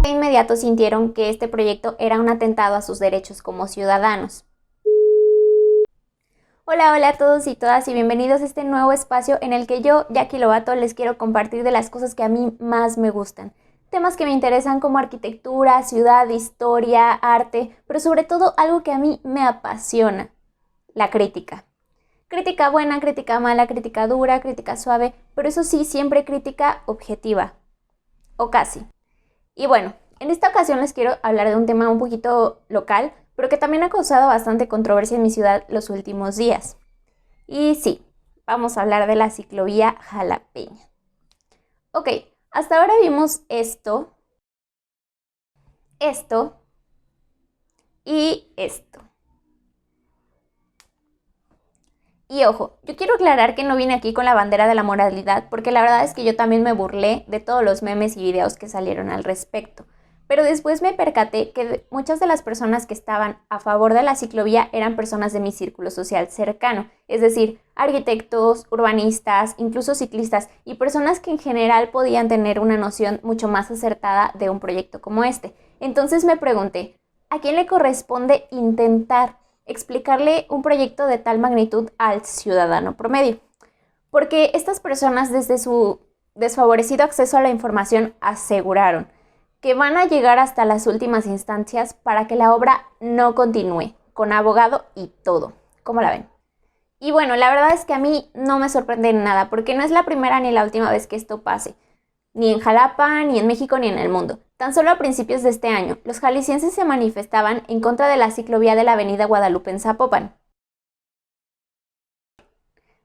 De inmediato sintieron que este proyecto era un atentado a sus derechos como ciudadanos. Hola, hola a todos y todas y bienvenidos a este nuevo espacio en el que yo, Jackie Lobato, les quiero compartir de las cosas que a mí más me gustan. Temas que me interesan como arquitectura, ciudad, historia, arte, pero sobre todo algo que a mí me apasiona, la crítica. Crítica buena, crítica mala, crítica dura, crítica suave, pero eso sí, siempre crítica objetiva, o casi. Y bueno, en esta ocasión les quiero hablar de un tema un poquito local, pero que también ha causado bastante controversia en mi ciudad los últimos días. Y sí, vamos a hablar de la ciclovía Jalapeña. Ok, hasta ahora vimos esto y esto. Y ojo, yo quiero aclarar que no vine aquí con la bandera de la moralidad, porque la verdad es que yo también me burlé de todos los memes y videos que salieron al respecto. Pero después me percaté que muchas de las personas que estaban a favor de la ciclovía eran personas de mi círculo social cercano, es decir, arquitectos, urbanistas, incluso ciclistas y personas que en general podían tener una noción mucho más acertada de un proyecto como este. Entonces me pregunté, ¿a quién le corresponde intentar explicarle un proyecto de tal magnitud al ciudadano promedio? Porque estas personas desde su desfavorecido acceso a la información aseguraron que van a llegar hasta las últimas instancias para que la obra no continúe, con abogado y todo. ¿Cómo la ven? Y bueno, la verdad es que a mí no me sorprende nada, porque no es la primera ni la última vez que esto pase, ni en Jalapa, ni en México, ni en el mundo. Tan solo a principios de este año, los jaliscienses se manifestaban en contra de la ciclovía de la avenida Guadalupe en Zapopan.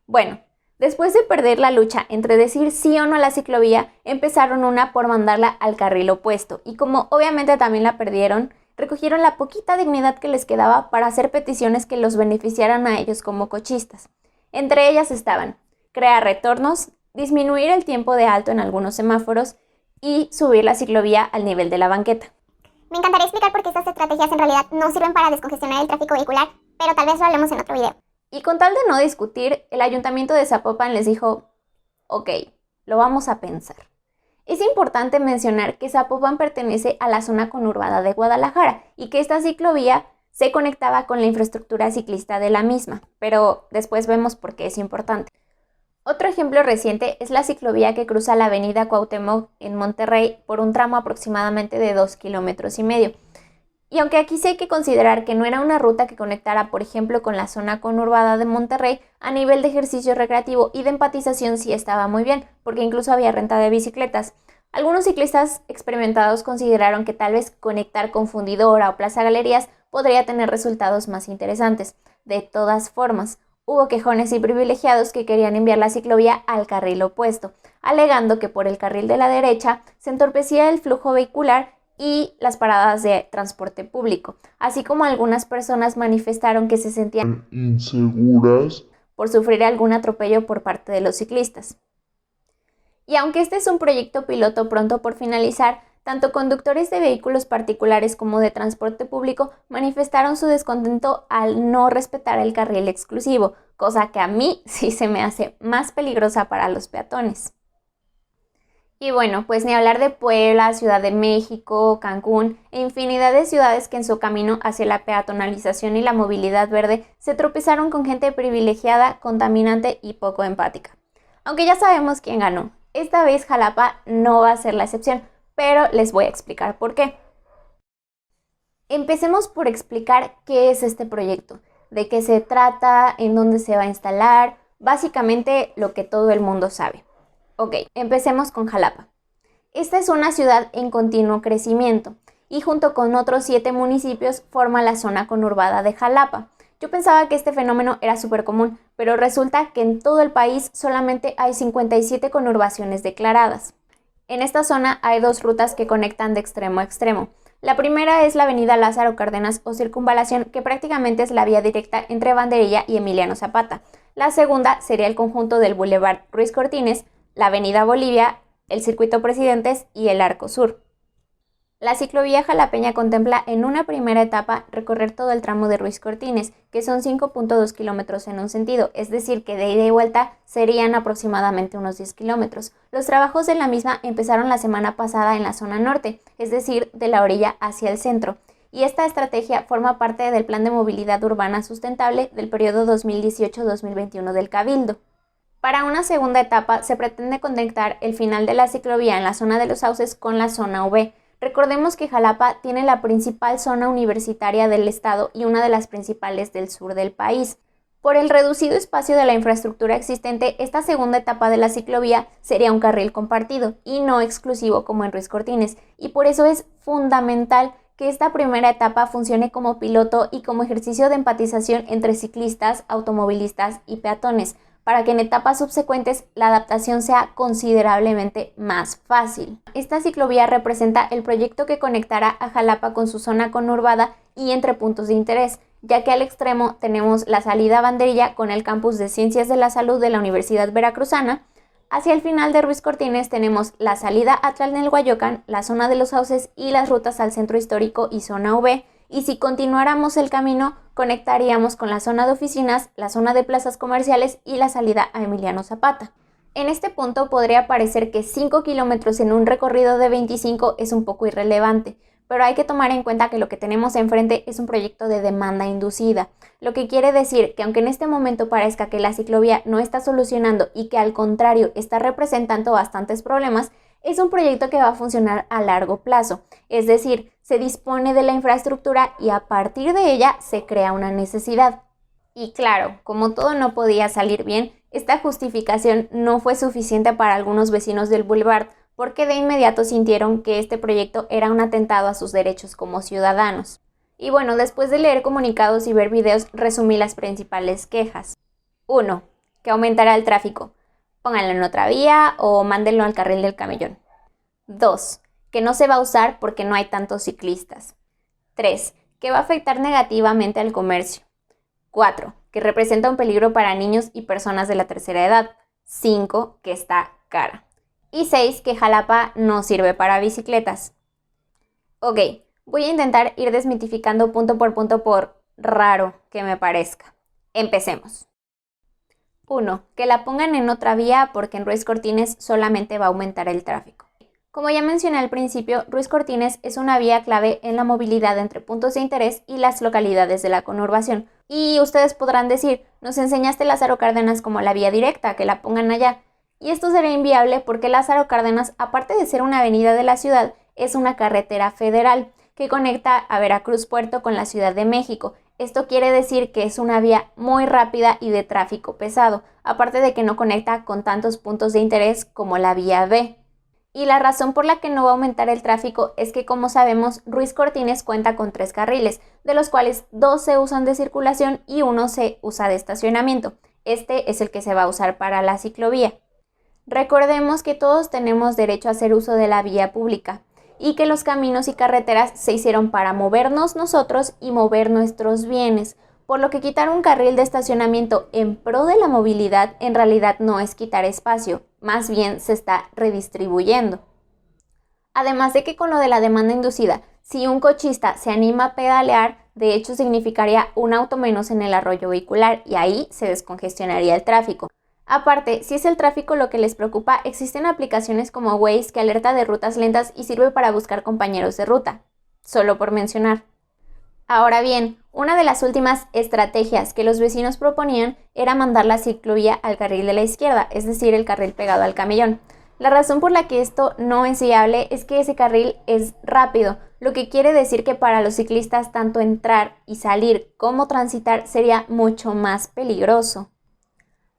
Bueno, después de perder la lucha entre decir sí o no a la ciclovía, empezaron una por mandarla al carril opuesto, y como obviamente también la perdieron, recogieron la poquita dignidad que les quedaba para hacer peticiones que los beneficiaran a ellos como cochistas. Entre ellas estaban crear retornos, disminuir el tiempo de alto en algunos semáforos y subir la ciclovía al nivel de la banqueta. Me encantaría explicar por qué estas estrategias en realidad no sirven para descongestionar el tráfico vehicular, pero tal vez lo hablemos en otro video. Y con tal de no discutir, el ayuntamiento de Zapopan les dijo, ok, lo vamos a pensar. Es importante mencionar que Zapopan pertenece a la zona conurbada de Guadalajara y que esta ciclovía se conectaba con la infraestructura ciclista de la misma, pero después vemos por qué es importante. Otro ejemplo reciente es la ciclovía que cruza la avenida Cuauhtémoc en Monterrey por un tramo aproximadamente de 2,5 kilómetros. Y aunque aquí sí hay que considerar que no era una ruta que conectara, por ejemplo, con la zona conurbada de Monterrey, a nivel de ejercicio recreativo y de empatización sí estaba muy bien, porque incluso había renta de bicicletas. Algunos ciclistas experimentados consideraron que tal vez conectar con Fundidora o Plaza Galerías podría tener resultados más interesantes. De todas formas, hubo quejones y privilegiados que querían enviar la ciclovía al carril opuesto, alegando que por el carril de la derecha se entorpecía el flujo vehicular y las paradas de transporte público, así como algunas personas manifestaron que se sentían inseguras por sufrir algún atropello por parte de los ciclistas. Y aunque este es un proyecto piloto pronto por finalizar, tanto conductores de vehículos particulares como de transporte público manifestaron su descontento al no respetar el carril exclusivo, cosa que a mí sí se me hace más peligrosa para los peatones. Y bueno, pues ni hablar de Puebla, Ciudad de México, Cancún e infinidad de ciudades que en su camino hacia la peatonalización y la movilidad verde se tropezaron con gente privilegiada, contaminante y poco empática. Aunque ya sabemos quién ganó, esta vez Jalapa no va a ser la excepción, pero les voy a explicar por qué. Empecemos por explicar qué es este proyecto, de qué se trata, en dónde se va a instalar, básicamente lo que todo el mundo sabe. Ok, empecemos con Jalapa. Esta es una ciudad en continuo crecimiento y junto con otros 7 municipios forma la zona conurbada de Jalapa. Yo pensaba que este fenómeno era súper común, pero resulta que en todo el país solamente hay 57 conurbaciones declaradas. En esta zona hay 2 rutas que conectan de extremo a extremo. La primera es la avenida Lázaro Cárdenas o Circunvalación, que prácticamente es la vía directa entre Banderilla y Emiliano Zapata. La segunda sería el conjunto del Boulevard Ruiz Cortines, la avenida Bolivia, el Circuito Presidentes y el Arco Sur. La ciclovía jalapeña contempla en una primera etapa recorrer todo el tramo de Ruiz Cortines, que son 5.2 kilómetros en un sentido, es decir, que de ida y vuelta serían aproximadamente unos 10 kilómetros. Los trabajos de la misma empezaron la semana pasada en la zona norte, es decir, de la orilla hacia el centro, y esta estrategia forma parte del Plan de Movilidad Urbana Sustentable del periodo 2018-2021 del Cabildo. Para una segunda etapa se pretende conectar el final de la ciclovía en la zona de los Sauces con la zona V. Recordemos que Jalapa tiene la principal zona universitaria del estado y una de las principales del sur del país. Por el reducido espacio de la infraestructura existente, esta segunda etapa de la ciclovía sería un carril compartido y no exclusivo como en Ruiz Cortines, y por eso es fundamental que esta primera etapa funcione como piloto y como ejercicio de empatización entre ciclistas, automovilistas y peatones, para que en etapas subsecuentes la adaptación sea considerablemente más fácil. Esta ciclovía representa el proyecto que conectará a Jalapa con su zona conurbada y entre puntos de interés, ya que al extremo tenemos la salida a Banderilla con el campus de Ciencias de la Salud de la Universidad Veracruzana. Hacia el final de Ruiz Cortines tenemos la salida a Tlalnelhuayocan, la zona de los Sauces y las rutas al centro histórico y zona V, y si continuáramos el camino, conectaríamos con la zona de oficinas, la zona de plazas comerciales y la salida a Emiliano Zapata. En este punto podría parecer que 5 kilómetros en un recorrido de 25 es un poco irrelevante, pero hay que tomar en cuenta que lo que tenemos enfrente es un proyecto de demanda inducida, lo que quiere decir que aunque en este momento parezca que la ciclovía no está solucionando y que al contrario está representando bastantes problemas, es un proyecto que va a funcionar a largo plazo, es decir, se dispone de la infraestructura y a partir de ella se crea una necesidad. Y claro, como todo no podía salir bien, esta justificación no fue suficiente para algunos vecinos del Boulevard, porque de inmediato sintieron que este proyecto era un atentado a sus derechos como ciudadanos. Y bueno, después de leer comunicados y ver videos, resumí las principales quejas. 1. Que aumentará el tráfico. Pónganlo en otra vía o mándenlo al carril del camellón. 2. Que no se va a usar porque no hay tantos ciclistas. 3. Que va a afectar negativamente al comercio. 4. Que representa un peligro para niños y personas de la tercera edad. 5. Que está cara. Y 6. Que Jalapa no sirve para bicicletas. Ok, voy a intentar ir desmitificando punto por raro que me parezca. Empecemos. 1. Que la pongan en otra vía porque en Ruiz Cortines solamente va a aumentar el tráfico. Como ya mencioné al principio, Ruiz Cortines es una vía clave en la movilidad entre puntos de interés y las localidades de la conurbación. Y ustedes podrán decir, nos enseñaste Lázaro Cárdenas como la vía directa, que la pongan allá. Y esto sería inviable porque Lázaro Cárdenas, aparte de ser una avenida de la ciudad, es una carretera federal que conecta a Veracruz Puerto con la Ciudad de México. Esto quiere decir que es una vía muy rápida y de tráfico pesado, aparte de que no conecta con tantos puntos de interés como la vía B. Y la razón por la que no va a aumentar el tráfico es que, como sabemos, Ruiz Cortines cuenta con 3 carriles, de los cuales 2 se usan de circulación y 1 se usa de estacionamiento. Este es el que se va a usar para la ciclovía. Recordemos que todos tenemos derecho a hacer uso de la vía pública y que los caminos y carreteras se hicieron para movernos nosotros y mover nuestros bienes, por lo que quitar un carril de estacionamiento en pro de la movilidad en realidad no es quitar espacio, más bien se está redistribuyendo. Además de que con lo de la demanda inducida, si un cochista se anima a pedalear, de hecho significaría un auto menos en el arroyo vehicular y ahí se descongestionaría el tráfico. Aparte, si es el tráfico lo que les preocupa, existen aplicaciones como Waze que alerta de rutas lentas y sirve para buscar compañeros de ruta, solo por mencionar. Ahora bien, una de las últimas estrategias que los vecinos proponían era mandar la ciclovía al carril de la izquierda, es decir, el carril pegado al camellón. La razón por la que esto no es viable es que ese carril es rápido, lo que quiere decir que para los ciclistas tanto entrar y salir como transitar sería mucho más peligroso.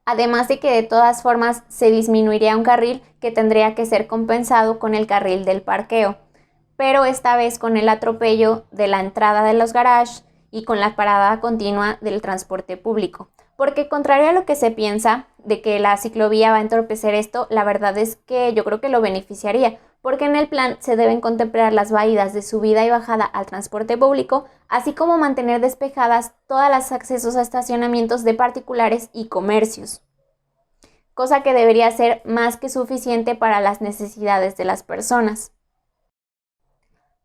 Además de que de todas formas se disminuiría un carril que tendría que ser compensado con el carril del parqueo, pero esta vez con el atropello de la entrada de los garages y con la parada continua del transporte público. Porque contrario a lo que se piensa de que la ciclovía va a entorpecer esto, la verdad es que yo creo que lo beneficiaría, porque en el plan se deben contemplar las bahías de subida y bajada al transporte público, así como mantener despejadas todos los accesos a estacionamientos de particulares y comercios, cosa que debería ser más que suficiente para las necesidades de las personas.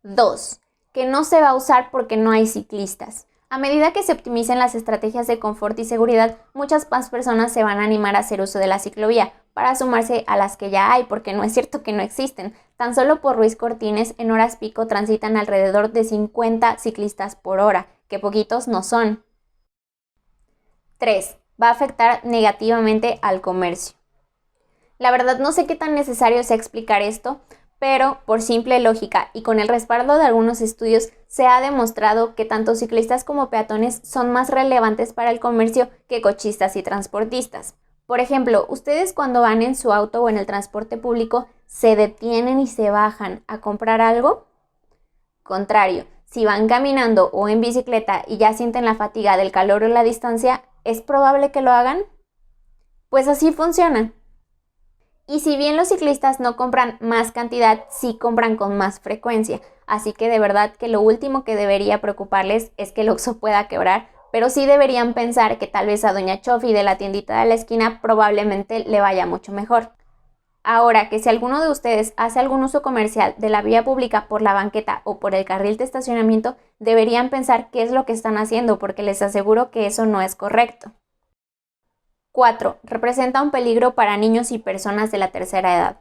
2. Que no se va a usar porque no hay ciclistas. A medida que se optimicen las estrategias de confort y seguridad, muchas más personas se van a animar a hacer uso de la ciclovía para sumarse a las que ya hay, porque no es cierto que no existen. Tan solo por Ruiz Cortines, en horas pico transitan alrededor de 50 ciclistas por hora, que poquitos no son. 3. Va a afectar negativamente al comercio. La verdad no sé qué tan necesario sea explicar esto, pero por simple lógica y con el respaldo de algunos estudios se ha demostrado que tanto ciclistas como peatones son más relevantes para el comercio que cochistas y transportistas. Por ejemplo, ustedes cuando van en su auto o en el transporte público, ¿se detienen y se bajan a comprar algo? Contrario, si van caminando o en bicicleta y ya sienten la fatiga del calor o la distancia, ¿es probable que lo hagan? Pues así funciona. Y si bien los ciclistas no compran más cantidad, sí compran con más frecuencia. Así que de verdad que lo último que debería preocuparles es que el Oxxo pueda quebrar, pero sí deberían pensar que tal vez a Doña Chofi de la tiendita de la esquina probablemente le vaya mucho mejor. Ahora que si alguno de ustedes hace algún uso comercial de la vía pública por la banqueta o por el carril de estacionamiento, deberían pensar qué es lo que están haciendo, porque les aseguro que eso no es correcto. 4. Representa un peligro para niños y personas de la tercera edad.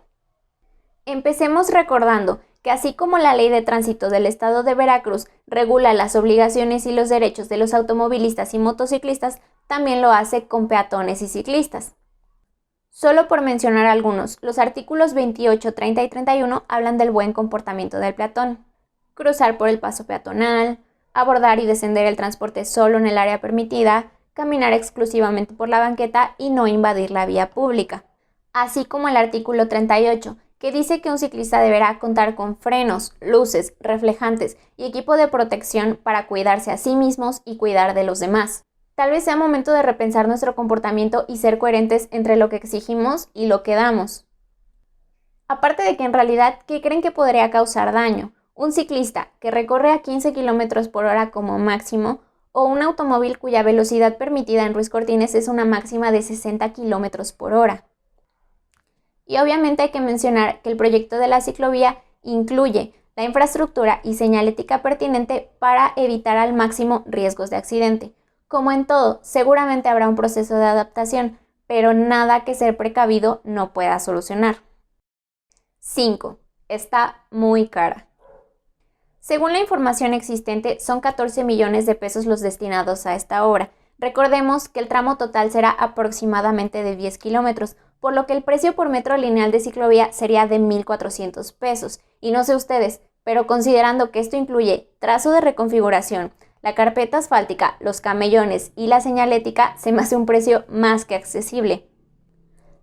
Empecemos recordando que así como la Ley de Tránsito del Estado de Veracruz regula las obligaciones y los derechos de los automovilistas y motociclistas, también lo hace con peatones y ciclistas. Solo por mencionar algunos, los artículos 28, 30 y 31 hablan del buen comportamiento del peatón: cruzar por el paso peatonal, abordar y descender el transporte solo en el área permitida, caminar exclusivamente por la banqueta y no invadir la vía pública. Así como el artículo 38, que dice que un ciclista deberá contar con frenos, luces, reflejantes y equipo de protección para cuidarse a sí mismos y cuidar de los demás. Tal vez sea momento de repensar nuestro comportamiento y ser coherentes entre lo que exigimos y lo que damos. Aparte de que en realidad, ¿qué creen que podría causar daño? ¿Un ciclista que recorre a 15 km por hora como máximo, o un automóvil cuya velocidad permitida en Ruiz Cortines es una máxima de 60 km por hora? Y obviamente hay que mencionar que el proyecto de la ciclovía incluye la infraestructura y señalética pertinente para evitar al máximo riesgos de accidente. Como en todo, seguramente habrá un proceso de adaptación, pero nada que ser precavido no pueda solucionar. 5. Está muy cara. Según la información existente, son 14 millones de pesos los destinados a esta obra. Recordemos que el tramo total será aproximadamente de 10 kilómetros, por lo que el precio por metro lineal de ciclovía sería de 1,400 pesos. Y no sé ustedes, pero considerando que esto incluye trazo de reconfiguración, la carpeta asfáltica, los camellones y la señalética, se me hace un precio más que accesible.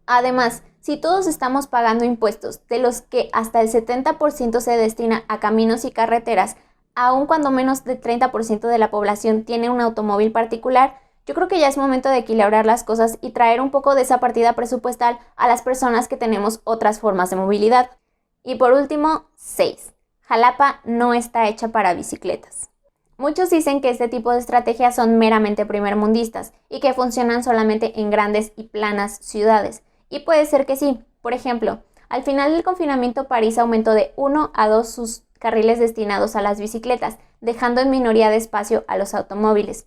Además, si todos estamos pagando impuestos, de los que hasta el 70% se destina a caminos y carreteras, aun cuando menos del 30% de la población tiene un automóvil particular, yo creo que ya es momento de equilibrar las cosas y traer un poco de esa partida presupuestal a las personas que tenemos otras formas de movilidad. Y por último, 6. Jalapa no está hecha para bicicletas. Muchos dicen que este tipo de estrategias son meramente primermundistas y que funcionan solamente en grandes y planas ciudades. Y puede ser que sí. Por ejemplo, al final del confinamiento París aumentó de 1 a 2 sus carriles destinados a las bicicletas, dejando en minoría de espacio a los automóviles.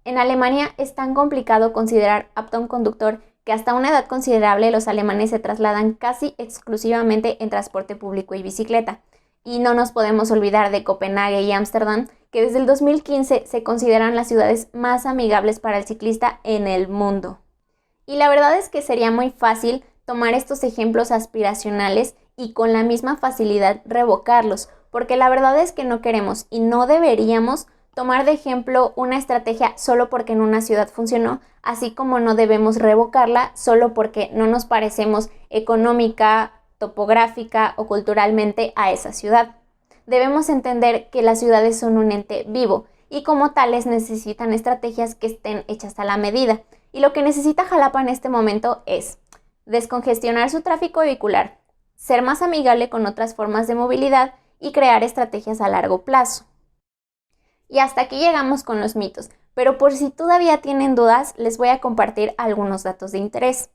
En Alemania es tan complicado considerar apto a un conductor que hasta una edad considerable los alemanes se trasladan casi exclusivamente en transporte público y bicicleta. Y no nos podemos olvidar de Copenhague y Ámsterdam, que desde el 2015 se consideran las ciudades más amigables para el ciclista en el mundo. Y la verdad es que sería muy fácil tomar estos ejemplos aspiracionales y con la misma facilidad revocarlos, porque la verdad es que no queremos y no deberíamos tomar de ejemplo una estrategia solo porque en una ciudad funcionó, así como no debemos revocarla solo porque no nos parecemos económica, topográfica o culturalmente a esa ciudad. Debemos entender que las ciudades son un ente vivo y como tales necesitan estrategias que estén hechas a la medida. Y lo que necesita Jalapa en este momento es descongestionar su tráfico vehicular, ser más amigable con otras formas de movilidad y crear estrategias a largo plazo. Y hasta aquí llegamos con los mitos, pero por si todavía tienen dudas, les voy a compartir algunos datos de interés.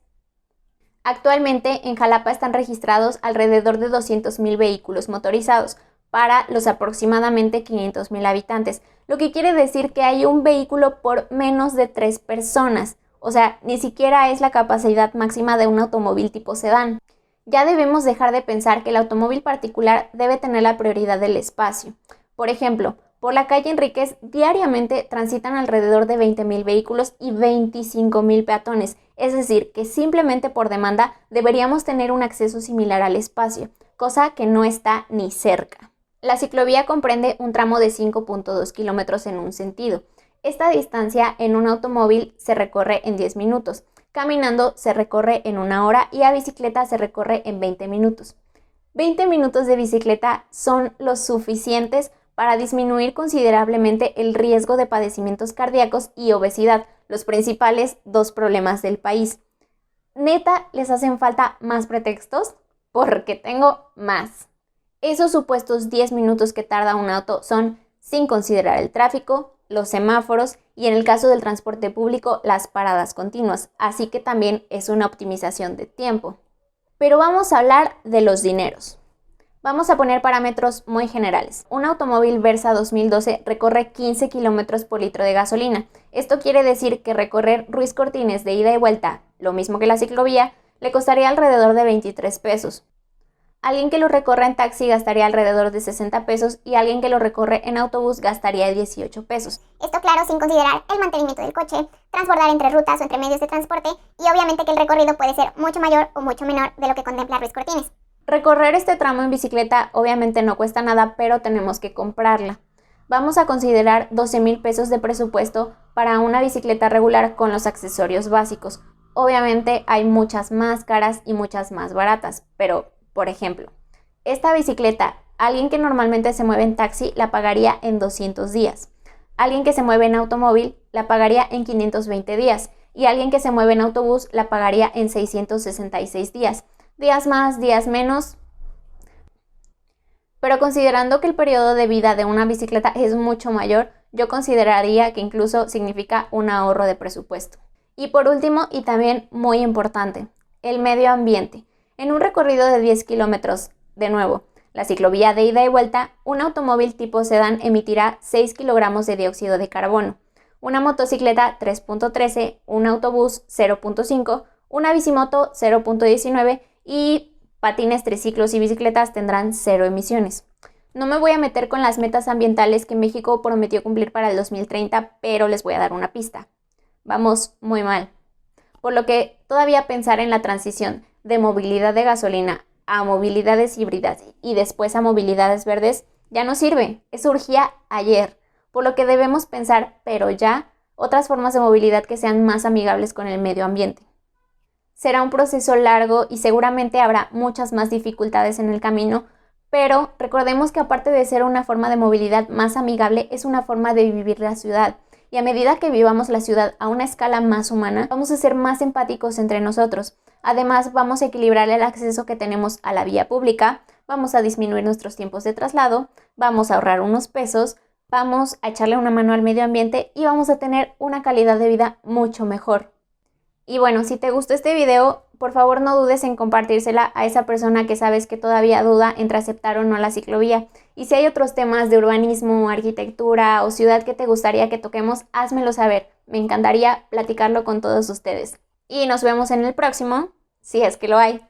Actualmente en Jalapa están registrados alrededor de 200,000 vehículos motorizados, para los aproximadamente 500,000 habitantes, lo que quiere decir que hay un vehículo por menos de 3 personas, o sea, ni siquiera es la capacidad máxima de un automóvil tipo sedán. Ya debemos dejar de pensar que el automóvil particular debe tener la prioridad del espacio. Por ejemplo, por la calle Enríquez diariamente transitan alrededor de 20,000 vehículos y 25,000 peatones, es decir, que simplemente por demanda deberíamos tener un acceso similar al espacio, cosa que no está ni cerca. La ciclovía comprende un tramo de 5.2 kilómetros en un sentido. Esta distancia en un automóvil se recorre en 10 minutos, caminando se recorre en 1 hora y a bicicleta se recorre en 20 minutos. 20 minutos de bicicleta son los suficientes para disminuir considerablemente el riesgo de padecimientos cardíacos y obesidad, los principales 2 problemas del país. ¿Neta les hacen falta más pretextos? Porque tengo más. Esos supuestos 10 minutos que tarda un auto son sin considerar el tráfico, los semáforos y en el caso del transporte público las paradas continuas, así que también es una optimización de tiempo. Pero vamos a hablar de los dineros. Vamos a poner parámetros muy generales. Un automóvil Versa 2012 recorre 15 kilómetros por litro de gasolina. Esto quiere decir que recorrer Ruiz Cortines de ida y vuelta, lo mismo que la ciclovía, le costaría alrededor de 23 pesos. Alguien que lo recorre en taxi gastaría alrededor de 60 pesos y alguien que lo recorre en autobús gastaría 18 pesos. Esto claro sin considerar el mantenimiento del coche, transbordar entre rutas o entre medios de transporte y obviamente que el recorrido puede ser mucho mayor o mucho menor de lo que contempla Ruiz Cortines. Recorrer este tramo en bicicleta obviamente no cuesta nada, pero tenemos que comprarla. Vamos a considerar 12,000 pesos de presupuesto para una bicicleta regular con los accesorios básicos. Obviamente hay muchas más caras y muchas más baratas, pero por ejemplo, esta bicicleta, alguien que normalmente se mueve en taxi la pagaría en 200 días. Alguien que se mueve en automóvil la pagaría en 520 días y alguien que se mueve en autobús la pagaría en 666 días. Días más, días menos. Pero considerando que el periodo de vida de una bicicleta es mucho mayor, yo consideraría que incluso significa un ahorro de presupuesto. Y por último, y también muy importante, el medio ambiente. En un recorrido de 10 kilómetros, de nuevo, la ciclovía de ida y vuelta, un automóvil tipo sedán emitirá 6 kilogramos de dióxido de carbono, una motocicleta 3.13, un autobús 0.5, una bicimoto 0.19 y patines, triciclos y bicicletas tendrán 0 emisiones. No me voy a meter con las metas ambientales que México prometió cumplir para el 2030, pero les voy a dar una pista. Vamos muy mal. Por lo que todavía pensar en la transición de movilidad de gasolina a movilidades híbridas y después a movilidades verdes ya no sirve, eso urgía ayer, por lo que debemos pensar, pero ya, otras formas de movilidad que sean más amigables con el medio ambiente. Será un proceso largo y seguramente habrá muchas más dificultades en el camino, pero recordemos que aparte de ser una forma de movilidad más amigable, es una forma de vivir la ciudad. Y a medida que vivamos la ciudad a una escala más humana, vamos a ser más empáticos entre nosotros. Además, vamos a equilibrar el acceso que tenemos a la vía pública, vamos a disminuir nuestros tiempos de traslado, vamos a ahorrar unos pesos, vamos a echarle una mano al medio ambiente y vamos a tener una calidad de vida mucho mejor. Y bueno, si te gustó este video, por favor no dudes en compartírsela a esa persona que sabes que todavía duda entre aceptar o no la ciclovía. Y si hay otros temas de urbanismo, arquitectura o ciudad que te gustaría que toquemos, házmelo saber. Me encantaría platicarlo con todos ustedes. Y nos vemos en el próximo, si es que lo hay.